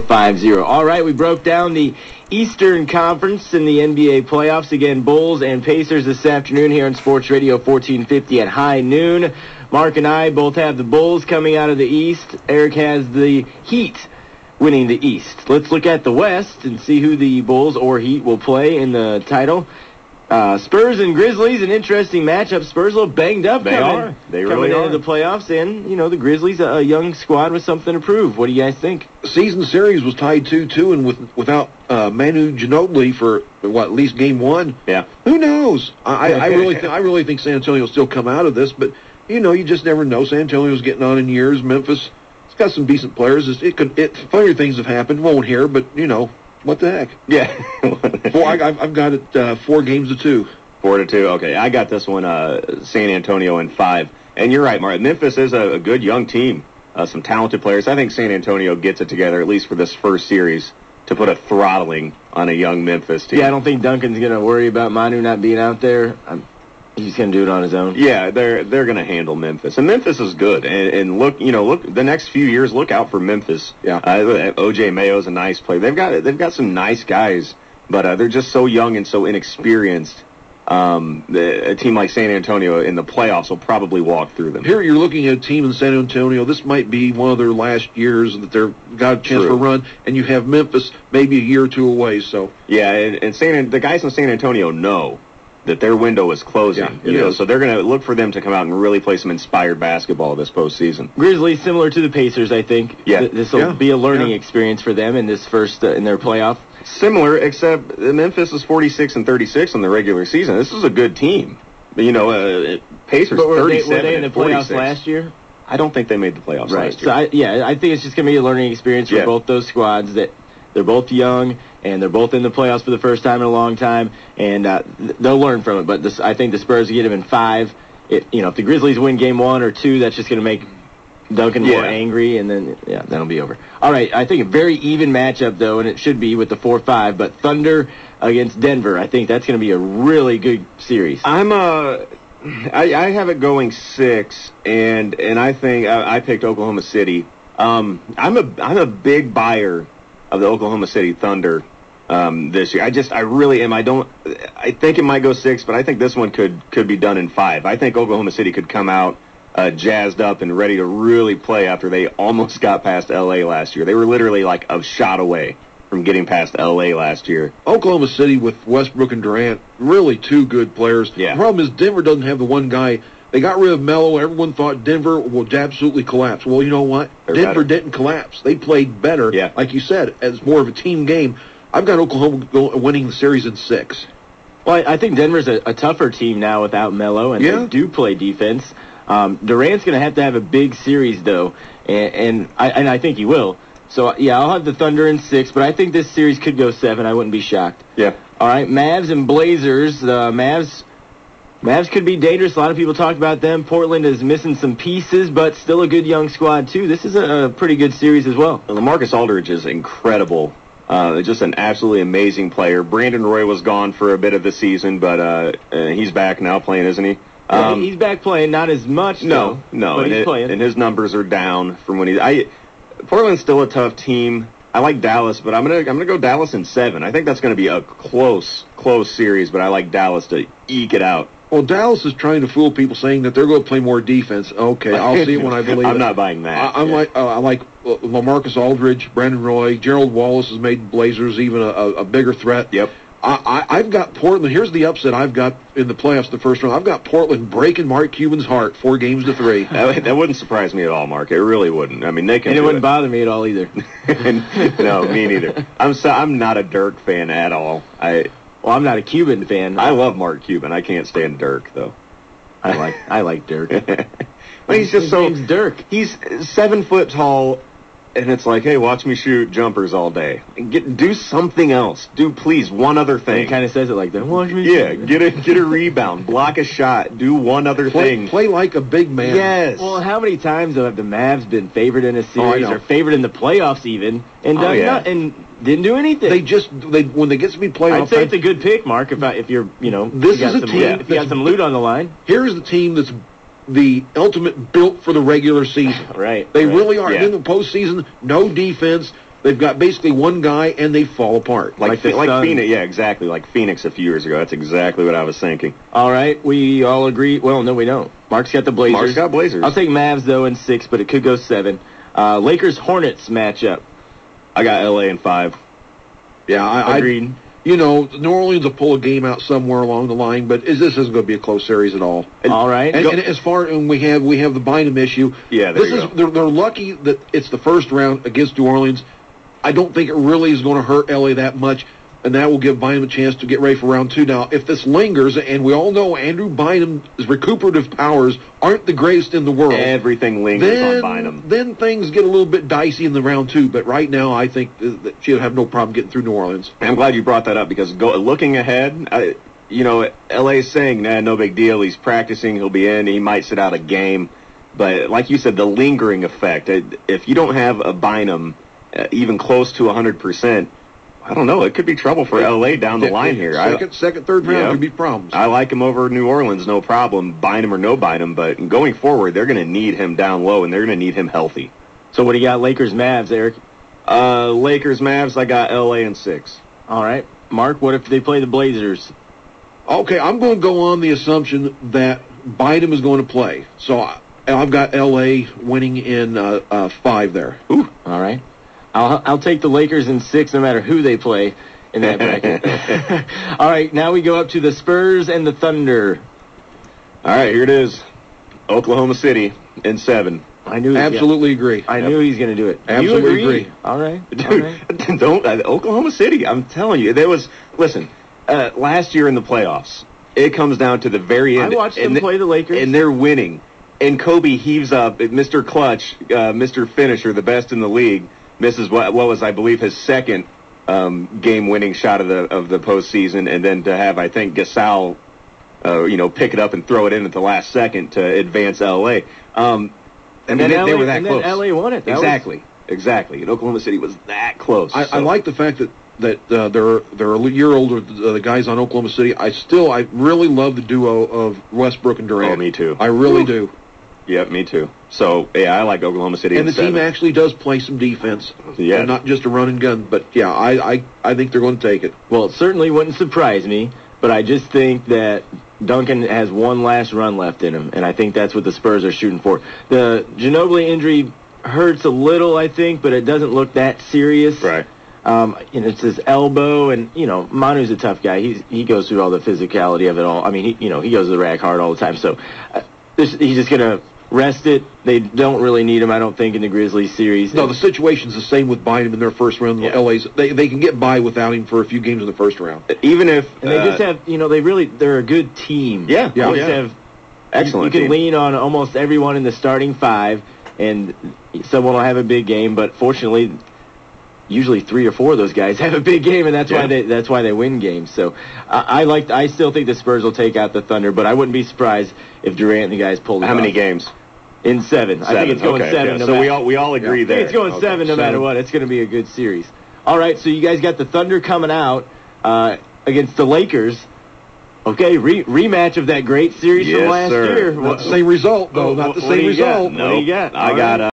450. All right, we broke down the Eastern Conference in the NBA playoffs. Again, Bulls and Pacers this afternoon here on Sports Radio 1450 at high noon. Mark and I both have the Bulls coming out of the East. Eric has the Heat winning the East. Let's look at the West and see who the Bulls or Heat will play in the title. Spurs and Grizzlies, an interesting matchup. Spurs a little banged up. They really are. Into the playoffs, and, the Grizzlies, a young squad with something to prove. What do you guys think? Season series was tied 2-2, and without Manu Ginobili for, at least game one? Yeah. Who knows? I really think San Antonio will still come out of this, but, you just never know. San Antonio's getting on in years. Memphis, it's got some decent players. Funnier things have happened. Won't hear, but, what the heck? Yeah. I've got it 4-2. 4-2. Okay, I got this one, San Antonio in 5. And you're right, Mark. Memphis is a good young team, some talented players. I think San Antonio gets it together, at least for this first series, to put a throttling on a young Memphis team. Yeah, I don't think Duncan's going to worry about Manu not being out there. He's going to do it on his own. Yeah, they're going to handle Memphis, and Memphis is good. And look the next few years, look out for Memphis. Yeah, OJ Mayo's a nice player. They've got some nice guys, but they're just so young and so inexperienced. A team like San Antonio in the playoffs will probably walk through them. Here you're looking at a team in San Antonio. This might be one of their last years that they've got a chance for a run, and you have Memphis maybe a year or two away. So yeah, and the guys in San Antonio know that their window is closing. So they're going to look for them to come out and really play some inspired basketball this postseason. Grizzlies, similar to the Pacers, I think. Yeah. This will be a learning experience for them in this first, in their playoff. Similar, except Memphis is 46-36 in the regular season. This is a good team. Pacers 37 were they in the playoffs 46. last year? I don't think they made the playoffs last year. So I think it's just going to be a learning experience for both those squads. That they're both young, and they're both in the playoffs for the first time in a long time, and they'll learn from it. But I think the Spurs get them in 5. If the Grizzlies win game 1 or 2, that's just going to make Duncan more angry, and then that'll be over. All right, I think a very even matchup though, and it should be with the 4-5. But Thunder against Denver, I think that's going to be a really good series. I have it going 6, and I think I picked Oklahoma City. I'm a big buyer of the Oklahoma City Thunder this year. I really am. I think it might go 6, but I think this one could be done in 5. I think Oklahoma City could come out jazzed up and ready to really play after they almost got past L.A. last year. They were literally like a shot away from getting past L.A. last year. Oklahoma City with Westbrook and Durant, really 2 good players. Yeah. The problem is Denver doesn't have the one guy. They got rid of Melo. Everyone thought Denver would absolutely collapse. Well, you know what? Denver didn't collapse. They played better. Yeah. Like you said, as more of a team game. I've got Oklahoma winning the series in 6. Well, I think Denver's a tougher team now without Melo, and they do play defense. Durant's going to have a big series, though, and I think he will. So, I'll have the Thunder in 6, but I think this series could go 7. I wouldn't be shocked. Yeah. All right, Mavs and Blazers. Mavs could be dangerous. A lot of people talk about them. Portland is missing some pieces, but still a good young squad, too. This is a pretty good series as well. LaMarcus Aldridge is incredible. Just an absolutely amazing player. Brandon Roy was gone for a bit of the season, but he's back now playing, isn't he? He's back playing, not as much. No, but he's playing. And his numbers are down from when Portland's still a tough team. I like Dallas, but I'm gonna go Dallas in 7. I think that's gonna be a close series, but I like Dallas to eke it out. Well, Dallas is trying to fool people, saying that they're going to play more defense. Okay, I'll see it when I believe it. I'm not buying that. I like LaMarcus Aldridge, Brandon Roy, Gerald Wallace has made Blazers even a bigger threat. Yep. I've got Portland. Here's the upset I've got in the playoffs the first round. I've got Portland breaking Mark Cuban's heart 4-3. That wouldn't surprise me at all, Mark. It really wouldn't. I mean, they can. And it wouldn't bother me at all either. No, me neither. I'm not a Dirk fan at all. I'm not a Cuban fan. I love Mark Cuban. I can't stand Dirk though. I like Dirk. But he's just His name's Dirk. He's 7 foot tall, and it's like, hey, watch me shoot jumpers all day. Do something else. Do please one other thing. He kind of says it like that. Watch me. Yeah, get a rebound, block a shot, do one other thing. Play like a big man. Yes. Well, how many times have the Mavs been favored in a series or favored in the playoffs even, and didn't do anything? When they get to be playoffs, I'd say it's a good pick, Mark. If you're this is a team. If you got some loot on the line. Here's the team that's the ultimate built for the regular season. Right. They really are. Yeah. In the postseason, no defense. They've got basically one guy, and they fall apart. Like Phoenix. Yeah, exactly. Like Phoenix a few years ago. That's exactly what I was thinking. All right, we all agree. Well, no, we don't. Mark's got the Blazers. Mark's got Blazers. I'll take Mavs, though, in 6, but it could go 7. Lakers-Hornets matchup. I got L.A. in 5. Yeah, I agreed. You know, New Orleans will pull a game out somewhere along the line, but this isn't going to be a close series at all. All right. And as far as we have the Bynum issue. Yeah, they're lucky that it's the first round against New Orleans. I don't think it really is going to hurt LA that much, and that will give Bynum a chance to get ready for round 2. Now, if this lingers, and we all know Andrew Bynum's recuperative powers aren't the greatest in the world. Everything lingers on Bynum. Then things get a little bit dicey in the round 2, but right now I think that she'll have no problem getting through New Orleans. I'm glad you brought that up because looking ahead, LA is saying, no big deal. He's practicing. He'll be in. He might sit out a game. But like you said, the lingering effect, if you don't have a Bynum even close to 100%, I don't know. It could be trouble for L.A. down the line here. Second, third round could be problems. I like him over New Orleans, no problem, Bynum or no Bynum. But going forward, they're going to need him down low, and they're going to need him healthy. So what do you got, Lakers-Mavs, Eric? Lakers-Mavs, I got L.A. in 6. All right. Mark, what if they play the Blazers? Okay, I'm going to go on the assumption that Bynum is going to play. So I've got L.A. winning in 5 there. Ooh, all right. I'll take the Lakers in 6 no matter who they play in that bracket. All right, now we go up to the Spurs and the Thunder. All right, here it is. Oklahoma City in 7. I knew. Absolutely agree. I knew he's going to do it. Absolutely agree. All right. Dude, Oklahoma City, I'm telling you, listen, last year in the playoffs, it comes down to the very end. I watched them play the Lakers. And they're winning. And Kobe heaves up, Mr. Clutch, Mr. Finisher, the best in the league, misses what was, I believe, his second game-winning shot of the postseason, and then to have, I think, Gasol, pick it up and throw it in at the last second to advance L.A. And then they were that close. And then L.A. won it. Exactly. And Oklahoma City was that close. I like the fact that they're a year older, the guys on Oklahoma City. I really love the duo of Westbrook and Durant. Oh, me too. I really do. Yeah, me too. So, yeah, I like Oklahoma City. And the team actually does play some defense. Yeah. And not just a run and gun. But, yeah, I think they're going to take it. Well, it certainly wouldn't surprise me, but I just think that Duncan has one last run left in him, and I think that's what the Spurs are shooting for. The Ginobili injury hurts a little, I think, but it doesn't look that serious. Right. It's his elbow, and, Manu's a tough guy. He goes through all the physicality of it all. I mean, he goes to the rack hard all the time. So he's just going to rest it. They don't really need him, I don't think, in the Grizzlies series. No, the situation's the same with Bynum in their first round. Yeah. LA's they can get by without him for a few games in the first round. Even if and they just have, they're a good team. Yeah, they just have excellent. You can lean on almost everyone in the starting 5, and someone will have a big game. But fortunately, usually 3 or 4 of those guys have a big game, and that's why they win games. So I still think the Spurs will take out the Thunder, but I wouldn't be surprised if Durant and the guys pulled it How off. many games? In 7. I think it's going 7. Yeah. So we all agree there. I think it's going 7 no matter what. It's going to be a good series. All right, so you guys got the Thunder coming out against the Lakers. Okay, rematch of that great series from last year. Not the same result, though. Not the same result. No, What do you got? I got